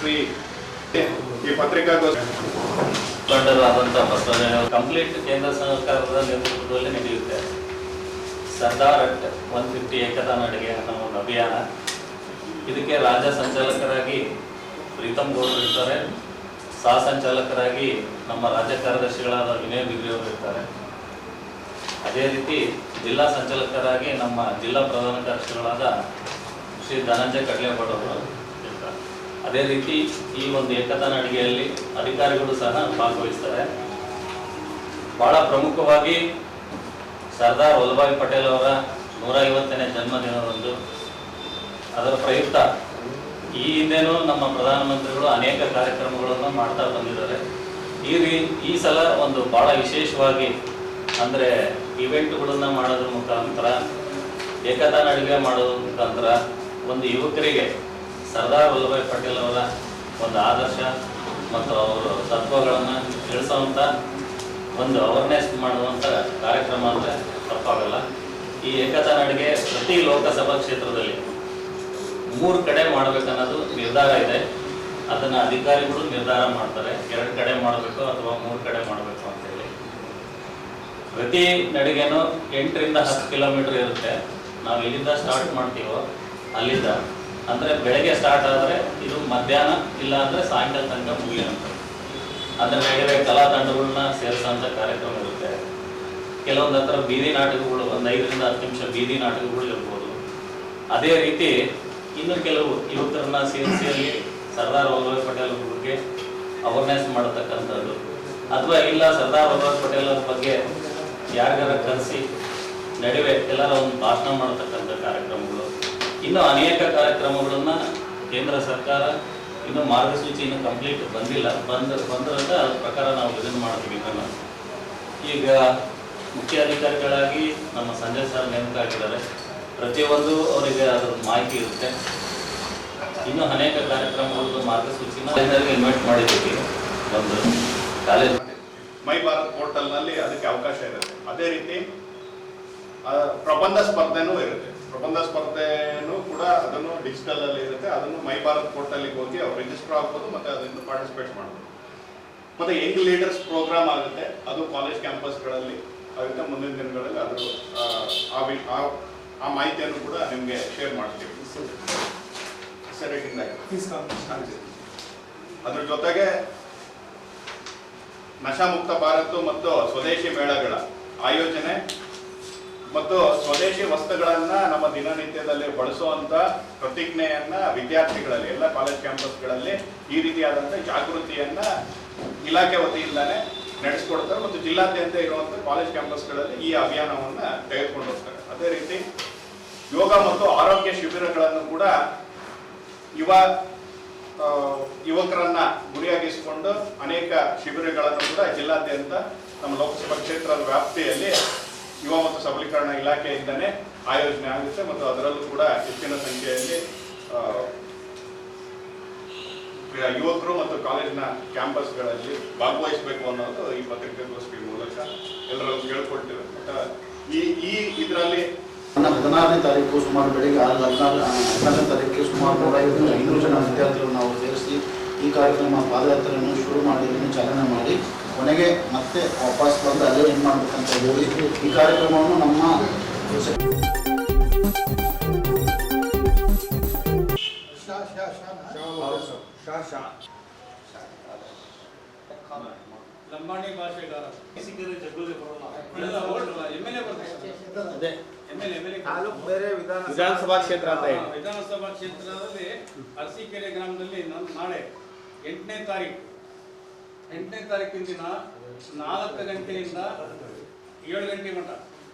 ಶ್ರೀ ಈ ಪತ್ರಿಕಾಗೋಷ್ಠಿ ಮುಖಂಡರಾದಂಥ ಬಸವರಾಜ ಕಂಪ್ಲೀಟ್ ಕೇಂದ್ರ ಸರ್ಕಾರದ ನೇತೃತ್ವದಲ್ಲಿ ನಡೆಯುತ್ತೆ. ಸರ್ದಾರ್ ಅಟ್ 150 ಏಕತಾ ನಡಿಗೆ ಅನ್ನೋ ಒಂದು ಅಭಿಯಾನ. ಇದಕ್ಕೆ ರಾಜ್ಯ ಸಂಚಾಲಕರಾಗಿ ಪ್ರೀತಮ್ ಗೌಡ್ರು ಇರ್ತಾರೆ, ಸಹ ಸಂಚಾಲಕರಾಗಿ ನಮ್ಮ ರಾಜ್ಯ ಕಾರ್ಯದರ್ಶಿಗಳಾದ ವಿನಯ್ ಬಿಗ್ರಿ ಅವರು ಇರ್ತಾರೆ. ಅದೇ ರೀತಿ ಜಿಲ್ಲಾ ಸಂಚಾಲಕರಾಗಿ ನಮ್ಮ ಜಿಲ್ಲಾ ಪ್ರಧಾನ ಕಾರ್ಯದರ್ಶಿಗಳಾದ ಶ್ರೀ ಧನಂಜಯ ಕಡ್ಲೇಗೌಡ ಅವರು ಇರ್ತಾರೆ. ಅದೇ ರೀತಿ ಈ ಒಂದು ಏಕತಾ ನಡಿಗೆಯಲ್ಲಿ ಅಧಿಕಾರಿಗಳು ಸಹ ಭಾಗವಹಿಸ್ತಾರೆ. ಬಹಳ ಪ್ರಮುಖವಾಗಿ ಸರ್ದಾರ್ ವಲ್ಲಭಾಯ್ ಪಟೇಲ್ ಅವರ 150ನೇ ಜನ್ಮದಿನದಂದು ಅದರ ಪ್ರಯುಕ್ತ ಈ ಹಿಂದೆನೂ ನಮ್ಮ ಪ್ರಧಾನಮಂತ್ರಿಗಳು ಅನೇಕ ಕಾರ್ಯಕ್ರಮಗಳನ್ನು ಮಾಡ್ತಾ ಬಂದಿದ್ದಾರೆ. ಈ ಸಲ ಒಂದು ಬಹಳ ವಿಶೇಷವಾಗಿ ಅಂದರೆ ಇವೆಂಟ್ಗಳನ್ನು ಮಾಡೋದ್ರ ಮುಖಾಂತರ, ಏಕತಾ ನಡಿಗೆ ಮಾಡೋದ್ರ ಮುಖಾಂತರ ಒಂದು ಯುವಕರಿಗೆ ಸರ್ದಾರ್ ವಲ್ಲಭಾಯ್ ಪಟೇಲ್ ಅವರ ಒಂದು ಆದರ್ಶ ಮತ್ತು ಅವರ ತತ್ವಗಳನ್ನು ತಿಳಿಸುವಂಥ ಒಂದು ಅವೇರ್ನೆಸ್ ಮಾಡುವಂಥ ಕಾರ್ಯಕ್ರಮ ಅಂದರೆ ತಪ್ಪಾಗಲ್ಲ. ಈ ಏಕತಾ ನಡಿಗೆ ಪ್ರತಿ ಲೋಕಸಭಾ ಕ್ಷೇತ್ರದಲ್ಲಿ 3 ಕಡೆ ಮಾಡಬೇಕನ್ನೋದು ನಿರ್ಧಾರ ಇದೆ. ಅದನ್ನು ಅಧಿಕಾರಿಗಳು ನಿರ್ಧಾರ ಮಾಡ್ತಾರೆ, 2 ಕಡೆ ಮಾಡಬೇಕು ಅಥವಾ 3 ಕಡೆ ಮಾಡಬೇಕು ಅಂತೇಳಿ. ಪ್ರತಿ ನಡಿಗೆನೂ 8 ರಿಂದ 10 ಕಿಲೋಮೀಟರ್ ಇರುತ್ತೆ. ನಾವು ಎಲ್ಲಿಂದ ಸ್ಟಾರ್ಟ್ ಮಾಡ್ತೀವೋ ಅಲ್ಲಿಂದ, ಅಂದರೆ ಬೆಳಗ್ಗೆ ಸ್ಟಾರ್ಟ್ ಆದರೆ ಇದು ಮಧ್ಯಾಹ್ನ ಇಲ್ಲ ಅಂದರೆ ಸಾಯಂಕಾಲ ತನಕ ಮುಗಿಯುತ್ತೆ. ಅದರ ನಡುವೆ ಕಲಾ ತಂಡಗಳನ್ನ ಸೇರಿಸೋಂಥ ಕಾರ್ಯಕ್ರಮ ಇರುತ್ತೆ. ಕೆಲವೊಂದು ಹತ್ರ ಬೀದಿ ನಾಟಕಗಳು, ಒಂದು 5 ರಿಂದ 10 ನಿಮಿಷ ಬೀದಿ ನಾಟಕಗಳು ಇರ್ಬೋದು. ಅದೇ ರೀತಿ ಇನ್ನು ಕೆಲವು ಯುವಕರನ್ನ ಸೇರಿಸಿ ಅಲ್ಲಿ ಸರ್ದಾರ್ ವಲ್ಲಭಾಯ್ ಪಟೇಲ್ ಅವ್ರ ಬಗ್ಗೆ ಅವೇರ್ನೆಸ್ ಮಾಡತಕ್ಕಂಥದ್ದು, ಅಥವಾ ಇಲ್ಲ ಸರ್ದಾರ್ ವಲ್ಲಭಾಯ್ ಪಟೇಲ್ ಅವ್ರ ಬಗ್ಗೆ ಯಾರಿಗಾರ ಕರೆಸಿ ನಡುವೆ ಎಲ್ಲರ ಒಂದು ಭಾಷಣ ಮಾಡತಕ್ಕಂಥ ಕಾರ್ಯಕ್ರಮಗಳು, ಇನ್ನೂ ಅನೇಕ ಕಾರ್ಯಕ್ರಮಗಳನ್ನು ಕೇಂದ್ರ ಸರ್ಕಾರ ಇನ್ನೂ ಮಾರ್ಗಸೂಚಿ ಇನ್ನೂ ಕಂಪ್ಲೀಟ್ ಬಂದಿಲ್ಲ. ಬಂದ್ರಂತ ಅದ್ರ ಪ್ರಕಾರ ನಾವು ಇದನ್ನು ಮಾಡ್ತೀವಿ. ಈಗ ಮುಖ್ಯ ಅಧಿಕಾರಿಗಳಾಗಿ ನಮ್ಮ ಸಂಜಯ್ ಸರ್ ನೇಮಕ ಆಗಿದ್ದಾರೆ. ಪ್ರತಿಯೊಂದು ಅವರಿಗೆ ಅದರ ಮಾಹಿತಿ ಇರುತ್ತೆ. ಇನ್ನೂ ಅನೇಕ ಕಾರ್ಯಕ್ರಮಗಳು ಮಾರ್ಗಸೂಚಿನ ಇನ್ವೈಟ್ ಮಾಡಿದ್ದೀವಿ. ಒಂದು ಕಾಲೇಜ್ ಮೈ ಭಾರತ್ ಪೋರ್ಟಲ್ನಲ್ಲಿ ಅದಕ್ಕೆ ಅವಕಾಶ ಇರುತ್ತೆ. ಅದೇ ರೀತಿ ಪ್ರಬಂಧ ಸ್ಪರ್ಧೆನೂ ಇರುತ್ತೆ. ಪ್ರಬಂಧ ಸ್ಪರ್ಧೆನೂ ಕೂಡ ಅದನ್ನು ಡಿಜಿಟಲ್ ಅಲ್ಲಿ ಇರುತ್ತೆ. ಅದನ್ನು ಮೈ ಭಾರತ್ ಪೋರ್ಟಲ್ಗೆ ಹೋಗಿ ಅವ್ರು ರಿಜಿಸ್ಟರ್ ಆಗ್ಬೋದು ಮತ್ತು ಅದನ್ನು ಪಾರ್ಟಿಸಿಪೇಟ್ ಮಾಡ್ಬೋದು. ಮತ್ತೆ ಯಂಗ್ ಲೀಡರ್ಸ್ ಪ್ರೋಗ್ರಾಮ್ ಆಗುತ್ತೆ, ಅದು ಕಾಲೇಜ್ ಕ್ಯಾಂಪಸ್ಗಳಲ್ಲಿ ಆಗುತ್ತೆ. ಮುಂದಿನ ದಿನಗಳಲ್ಲಿ ಅದ್ರ ಆ ಮಾಹಿತಿಯನ್ನು ಕೂಡ ನಿಮಗೆ ಶೇರ್ ಮಾಡ್ತೀವಿ. ಅದ್ರ ಜೊತೆಗೆ ನಶಾಮುಕ್ತ ಭಾರತ ಮತ್ತು ಸ್ವದೇಶಿ ಮೇಳಗಳ ಆಯೋಜನೆ ಮತ್ತು ಸ್ವದೇಶಿ ವಸ್ತುಗಳನ್ನ ನಮ್ಮ ದಿನನಿತ್ಯದಲ್ಲಿ ಬಳಸುವಂತ ಪ್ರತಿಜ್ಞೆಯನ್ನ ವಿದ್ಯಾರ್ಥಿಗಳಲ್ಲಿ ಎಲ್ಲ ಕಾಲೇಜ್ ಕ್ಯಾಂಪಸ್ಗಳಲ್ಲಿ ಈ ರೀತಿಯಾದಂಥ ಜಾಗೃತಿಯನ್ನ ಇಲಾಖೆ ವತಿಯಿಂದಾನೇ ನಡೆಸ್ಕೊಡ್ತಾರೆ ಮತ್ತು ಜಿಲ್ಲಾದ್ಯಂತ ಇರುವಂಥ ಕಾಲೇಜ್ ಕ್ಯಾಂಪಸ್ಗಳಲ್ಲಿ ಈ ಅಭಿಯಾನವನ್ನ ತೆಗೆದುಕೊಂಡು ಹೋಗ್ತಾರೆ. ಅದೇ ರೀತಿ ಯೋಗ ಮತ್ತು ಆರೋಗ್ಯ ಶಿಬಿರಗಳನ್ನು ಕೂಡ ಯುವಕರನ್ನ ಗುರಿಯಾಗಿಸಿಕೊಂಡು ಅನೇಕ ಶಿಬಿರಗಳನ್ನು ಕೂಡ ಜಿಲ್ಲಾದ್ಯಂತ ನಮ್ಮ ಲೋಕಸಭಾ ಕ್ಷೇತ್ರದ ವ್ಯಾಪ್ತಿಯಲ್ಲಿ ಯುವ ಮತ್ತು ಸಬಲೀಕರಣ ಇಲಾಖೆಯಿಂದನೇ ಆಯೋಜನೆ ಆಗುತ್ತೆ ಮತ್ತು ಅದರಲ್ಲೂ ಕೂಡ ಹೆಚ್ಚಿನ ಸಂಖ್ಯೆಯಲ್ಲಿ ಯುವಕರು ಮತ್ತು ಕಾಲೇಜಿನ ಕ್ಯಾಂಪಸ್ಗಳಲ್ಲಿ ಭಾಗವಹಿಸಬೇಕು ಅನ್ನೋದು ಈ ಪತ್ರಿಕಾಗೋಷ್ಠಿ ಮೂಲಕ ಎಲ್ಲರೂ ಕೇಳ್ಕೊಳ್ತೀವಿ. ಈ ಇದರಲ್ಲಿ 16ನೇ ತಾರೀಕು ಸುಮಾರು ಬೆಳಿಗ್ಗೆ 14ನೇ ತಾರೀಕಿಗೆ ಸುಮಾರು 150-500 ಜನ ವಿದ್ಯಾರ್ಥಿಗಳು ನಾವು ಸೇರಿಸಿ ಈ ಕಾರ್ಯಕ್ರಮ ಪಾದಯಾತ್ರೆಯನ್ನು ಶುರು ಮಾಡಿ ಚಾಲನೆ ಮಾಡಿ ಕೊನೆಗೆ ಮತ್ತೆ ವಾಪಸ್ ಬಂದು ಅಲ್ಲೇ ಏನು ಮಾಡಬೇಕಂತ ಹೇಳಿ ಈ ಕಾರ್ಯಕ್ರಮವನ್ನು ನಮ್ಮ ಲಂಬಾಣಿ ಭಾಷೆಗಾರ ವಿಧಾನಸಭಾ ಕ್ಷೇತ್ರ ಅಂತ ವಿಧಾನಸಭಾ ಕ್ಷೇತ್ರದಲ್ಲಿ ಅರಸೀಕೆರೆ ಗ್ರಾಮದಲ್ಲಿ ನಾಳೆ 8ನೇ ತಾರೀಕಿನ ದಿನ 4 ಗಂಟೆಯಿಂದ 7 ಗಂಟೆ ಮಟ್ಟ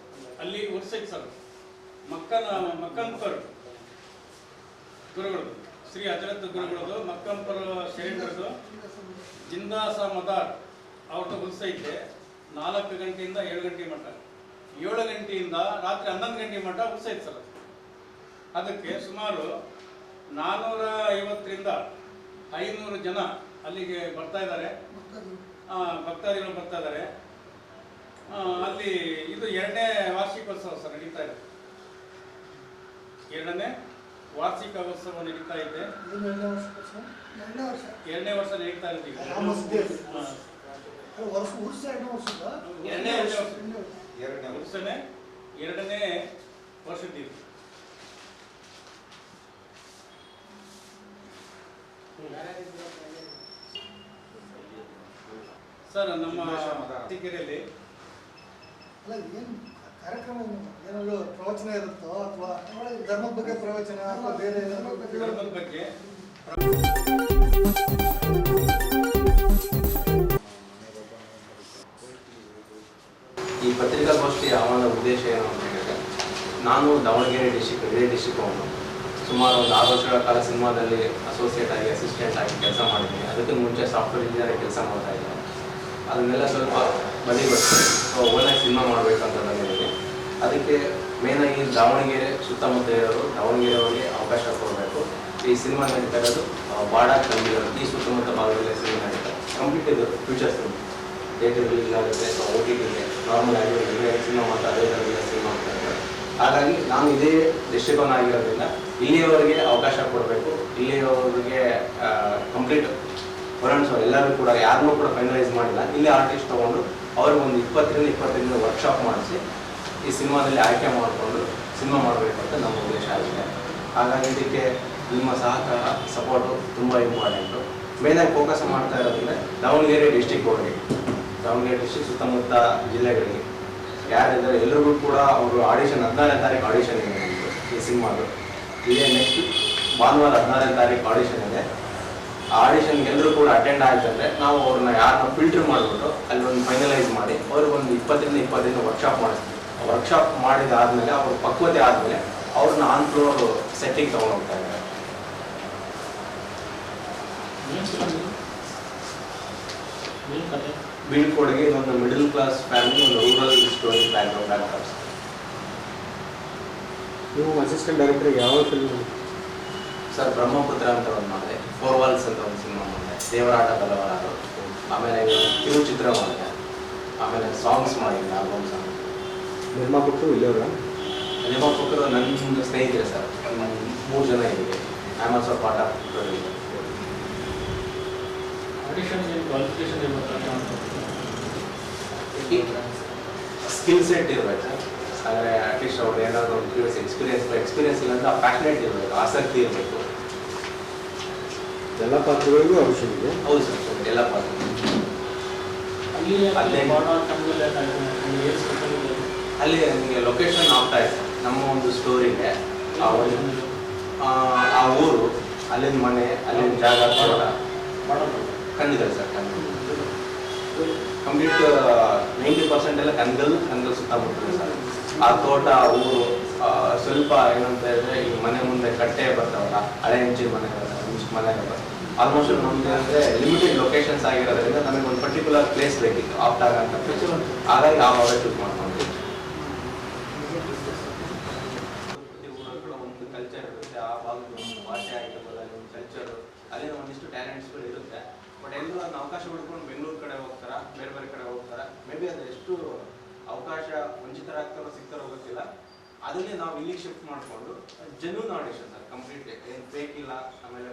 ಅಲ್ಲಿ ಉರ್ಸೈಕ್ ಸರ್ ಮಕ್ಕಂಪರ್ ಗುರುಗಳು ಶ್ರೀ ಹಜರತ್ ಗುರುಗಳದು ಮಕ್ಕಂಪರ್ ಶರಣರದು ಜಿಂದಾಸ ಮದಾರ್ ಅವ್ರದ್ದು ಉರ್ಸೈತೆ 4 ಗಂಟೆಯಿಂದ 7 ಗಂಟೆ ಮಟ್ಟ, 7 ಗಂಟೆಯಿಂದ ರಾತ್ರಿ 11 ಗಂಟೆ ಮಟ್ಟ ಉರ್ಸೈತೆ ಸರ್. ಅದಕ್ಕೆ ಸುಮಾರು 450 ರಿಂದ 500 ಜನ ಅಲ್ಲಿಗೆ ಬರ್ತಾ ಇದ್ದಾರೆ, ಭಕ್ತಾದಿಗಳು ಬರ್ತಾ ಇದ್ದಾರೆ. ಅಲ್ಲಿ ಇದು 2ನೇ ವಾರ್ಷಿಕೋತ್ಸವ ಸರ್ ನಡೀತಾ ಇದೆ. 2ನೇ ವಾರ್ಷಿಕೋತ್ಸವ ನಡೀತಾ ಇದೆ. ಎರಡನೇ ವರ್ಷ ನಡೀತಾ ಇದೆ ಈಗ. ಎರಡನೇ ವರ್ಷದ್ದು. ಸರ್, ನಮ್ಮ ಅರಸೀಕೆರೆಯಲ್ಲಿ ಕಾರ್ಯಕ್ರಮ ಏನಾದ್ರು ಪ್ರವಚನ ಇರುತ್ತೋ ಅಥವಾ ಧರ್ಮದ ಬಗ್ಗೆ ಪ್ರವಚನ ಅಥವಾ ಬೇರೆ ಧರ್ಮದ ಬಗ್ಗೆ ಈ ಪತ್ರಿಕಾಗೋಷ್ಠಿಯ ಆಹ್ವಾನ ಉದ್ದೇಶ ಏನು ಅಂತ ಹೇಳಿದ್ರೆ, ನಾನು ದಾವಣಗೆರೆ ಡಿಸ್ಟಿಕ್ ಅವನು ಸುಮಾರು ಒಂದು 6 ವರ್ಷಗಳ ಕಾಲ ಸಿನಿಮಾದಲ್ಲಿ ಅಸೋಸಿಯೇಟ್ ಆಗಿ ಅಸಿಸ್ಟೆಂಟ್ ಆಗಿ ಕೆಲಸ ಮಾಡಿದ್ದೀನಿ. ಅದಕ್ಕೆ ಮುಂಚೆ ಸಾಫ್ಟ್ವೇರ್ ಇಂಜಿನಿಯರ್ ಕೆಲಸ ಮಾಡ್ತಾ ಇದ್ದೆ. ಅದನ್ನೆಲ್ಲ ಸ್ವಲ್ಪ ಬದಿ ಬರ್ತೀನಿ. ಓನಾಗಿ ಸಿನಿಮಾ ಮಾಡಬೇಕಂತ ಬಂದಿದ್ದೀನಿ. ಅದಕ್ಕೆ ಮೇನಾಗಿ ದಾವಣಗೆರೆ ಸುತ್ತಮುತ್ತ ಇರೋರು ದಾವಣಗೆರೆಯವರಿಗೆ ಅವಕಾಶ ಕೊಡಬೇಕು. ಈ ಸಿನಿಮಾ ನಡೀತಾ ಇರೋದು ಬಾಡ ಕಂಬಿಗಳು ಈ ಸುತ್ತಮುತ್ತ ಭಾಗದಲ್ಲಿ ಸಿನಿಮಾ ನಡೀತಾರೆ. ಕಂಪ್ಲೀಟ್ ಇದು ಫ್ಯೂಚರ್ಸ್ ಥಿಯೇಟರ್ ರಿಲೀಸ್ ಆಗುತ್ತೆ, OTTಗೆ ನಾರ್ಮಲ್ ಆಗಿ ಸಿನಿಮಾ ಮಾಡ್ತಾ ಅದೇ ಥರದಲ್ಲಿ ಸಿನಿಮಾ ಮಾಡ್ತಾ ಇದ್ದಾರೆ. ಹಾಗಾಗಿ ನಾನು ಇದೇ ಡಿಸ್ಟ್ರಿಕ್ಟ್ ಆಗಿರೋದ್ರಿಂದ ಇಲ್ಲಿಯವರೆಗೆ ಅವಕಾಶ ಕೊಡಬೇಕು. ಇಲ್ಲಿಯವರೆಗೆ ಕಂಪ್ಲೀಟ್ ಹೊರಣಿಸೋ ಎಲ್ಲರೂ ಕೂಡ ಯಾರನ್ನೂ ಕೂಡ ಫೈನಲೈಸ್ ಮಾಡಿಲ್ಲ. ಇಲ್ಲೇ ಆರ್ಟಿಸ್ಟ್ ತೊಗೊಂಡು ಅವ್ರಿಗೆ ಒಂದು 20-25 ವರ್ಕ್ಶಾಪ್ ಮಾಡಿಸಿ ಈ ಸಿನಿಮಾದಲ್ಲಿ ಆಯ್ಕೆ ಮಾಡಿಕೊಂಡು ಸಿನಿಮಾ ಮಾಡಬೇಕು ಅಂತ ನಮ್ಮ ಉದ್ದೇಶ ಆಗಿದೆ. ಹಾಗಾಗಿ ಇದಕ್ಕೆ ನಿಮ್ಮ ಸಹಕಾರ ಸಪೋರ್ಟು ತುಂಬ ಇಂಪಾರ್ಟೆಂಟು. ಮೇನಾಗಿ ಫೋಕಸ್ ಮಾಡ್ತಾ ಇರೋದಂದರೆ ದಾವಣಗೆರೆ ಡಿಸ್ಟಿಕ್ವರೆಗೆ, ದಾವಣಗೆರೆ ಡಿಸ್ಟಿಕ್ ಸುತ್ತಮುತ್ತ ಜಿಲ್ಲೆಗಳಿಗೆ ಯಾರಿದ್ದಾರೆ ಎಲ್ರಿಗೂ ಕೂಡ ಅವರು ಆಡಿಷನ್ 14ನೇ ತಾರೀಕು ಆಡಿಷನ್ ಇದೆ ಈ ಸಿನಿಮಾದು. ಇದೇ ನೆಕ್ಸ್ಟ್ ಭಾನುವಾರ 14ನೇ ತಾರೀಕು ಆಡಿಷನ್ ಇದೆ. ಆ ಆಡಿಷನ್ಗೆ ಎಲ್ಲರೂ ಕೂಡ ಅಟೆಂಡ್ ಆಯ್ತಂದರೆ ನಾವು ಅವ್ರನ್ನ ಯಾರನ್ನ ಫಿಲ್ಟರ್ ಮಾಡಿಬಿಟ್ಟು ಅಲ್ಲಿ ಒಂದು ಫೈನಲೈಸ್ ಮಾಡಿ ಅವ್ರಿಗೆ ಒಂದು 20-25 ವರ್ಕ್ಶಾಪ್ ಮಾಡಿಸ್ತೀವಿ. ವರ್ಕ್ಶಾಪ್ ಮಾಡಿದಾದ್ಮೇಲೆ ಅವ್ರ ಪಕ್ವತೆ ಆದಮೇಲೆ ಅವ್ರನ್ನ ಆನ್ ಫ್ಲೋರ್ ಸೆಟ್ಟಿಂಗ್ ತೊಗೊಂಡು ಹೋಗ್ತಾ ಇದ್ದಾರೆ. ಬೀಳ್ಕೊಡುಗೆ ಒಂದು ಮಿಡಲ್ ಕ್ಲಾಸ್ ಫ್ಯಾಮಿಲಿ, ಒಂದು ರೂರಲ್ ಸ್ಟೋರಿ ಬ್ಯಾಕ್ಗ್ರೌಂಡ್ ಆಗ್ತಾರೆ. ನೀವು ಅಸಿಸ್ಟೆಂಟ್ ಡೈರೆಕ್ಟರ್ ಯಾವ ಫಿಲ್ಮ್? ಸರ್, ಬ್ರಹ್ಮಪುತ್ರ ಅಂತ ಒಂದು ಮಾಡಿದೆ, 4 ವಾಲ್ಸ್ ಅಂತ ಒಂದು ಸಿನಿಮಾ ಮಾಡಿದೆ, ದೇವರಾಟ ಬಲವರಾರು, ಆಮೇಲೆ ಕಿರುಚಿತ್ರ ಮಾಡಿದೆ, ಆಮೇಲೆ ಸಾಂಗ್ಸ್ ಮಾಡಿದ್ದೆ, ಆಲ್ಬಮ್ ಸಾಂಗ್. ನಿರ್ಮಾಪಕರು ಇಲ್ಲವರ? ನಿರ್ಮಾಪಕರು ನನ್ನ ಸ್ನೇಹಿತರೆ ಸರ್, 3 ಜನ ಇದ್ದೀವಿ. I am also part of producer. Skill set ಇರಬೇಕು ಸರ್. ಅಂದರೆ ಅಟ್ಲೀಸ್ಟ್ ಅವ್ರು ಏನಾದರೂ ಒಂದು ಪ್ರೀವಿಯಸ್ ಎಕ್ಸ್ಪೀರಿಯನ್ಸ್ ಇಲ್ಲ ಅಂದರೆ ಪ್ಯಾಷನೇಟ್ ಇರಬೇಕು, ಆಸಕ್ತಿ ಇರಬೇಕು. ಎಲ್ಲ ಪಾತ್ರಗಳಿಗೂ ಅವಶ್ಯ ಇದೆ. ಹೌದು ಸರ್, ಎಲ್ಲ ಪಾತ್ರ. ಅಲ್ಲಿ ನಿಮಗೆ ಲೊಕೇಶನ್ ಆಗ್ತಾ ಇದೆ. ನಮ್ಮ ಒಂದು ಸ್ಟೋರಿಗೆ ಆ ಊರು, ಅಲ್ಲಿನ ಮನೆ, ಅಲ್ಲಿನ ಜಾಗ ತೋಟ ಖಂಡಿತ ಸರ್. ಕಂಪ್ಲೀಟ್ 90% ಎಲ್ಲ ಕನ್ಗಲ್ ಸುತ್ತಮುತ್ತ ಸರ್. ಆ ತೋಟ, ಆ ಊರು ಸ್ವಲ್ಪ ಏನಂತ ಹೇಳಿದ್ರೆ ಈ ಮನೆ ಮುಂದೆ ಕಟ್ಟೆ ಬರ್ತಾವಲ್ಲ, ಹಳೆ ಹೆಂಚಿನ ಮನೆಗಳು ಆಲ್ಮೋಸ್ಟ್ ನಮ್ದು ಅಂದರೆ ಲಿಮಿಟೆಡ್ ಲೊಕೇಶನ್ಸ್ ಆಗಿರೋದ್ರಿಂದ ನಮಗೆ ಒಂದು ಪರ್ಟಿಕ್ಯುಲರ್ ಪ್ಲೇಸ್ ಬೇಕಿತ್ತು ಆಫ್ಟ್ ಆಗಂತ. ಹಾಗಾಗಿ ಆ ಭಾಗ ಚೂಸ್ ಮಾಡ್ಕೊಂಡ್ವಿ. ಒಂದು ಕಲ್ಚರ್ ಇರುತ್ತೆ, ಆ ಭಾಗದ ಒಂದು ಭಾಷೆ ಆಗಿರ್ಬೋದು, ಅಲ್ಲಿ ಒಂದು ಕಲ್ಚರು, ಅಲ್ಲಿನ ಒಂದಿಷ್ಟು ಟ್ಯಾಲೆಂಟ್ಸ್ಗಳು ಇರುತ್ತೆ. ಬಟ್ ಎಲ್ಲರೂ ಅದನ್ನ ಅವಕಾಶ ಹುಡ್ಕೊಂಡು ಬೆಂಗಳೂರು ಕಡೆ ಹೋಗ್ತಾರ, ಬೇರೆ ಬೇರೆ ಕಡೆ ಹೋಗ್ತಾರೆ. ಮೇ ಬಿ ಅದು ಎಷ್ಟು ಅವಕಾಶ ವಂಚಿತರಾಗ್ತಾರೋ ಸಿಗ್ತಾರೋ ಗೊತ್ತಿಲ್ಲ. ಅದನ್ನೇ ನಾವು ಇಲ್ಲಿಗೆ ಶಿಫ್ಟ್ ಮಾಡಿಕೊಂಡು ಜೆನ್ಯೂನ್ ಆಡಿಷನ್ ಸರ್, ಕಂಪ್ಲೀಟ್ ಏನು ಫೇಕ್ ಇಲ್ಲ. ಆಮೇಲೆ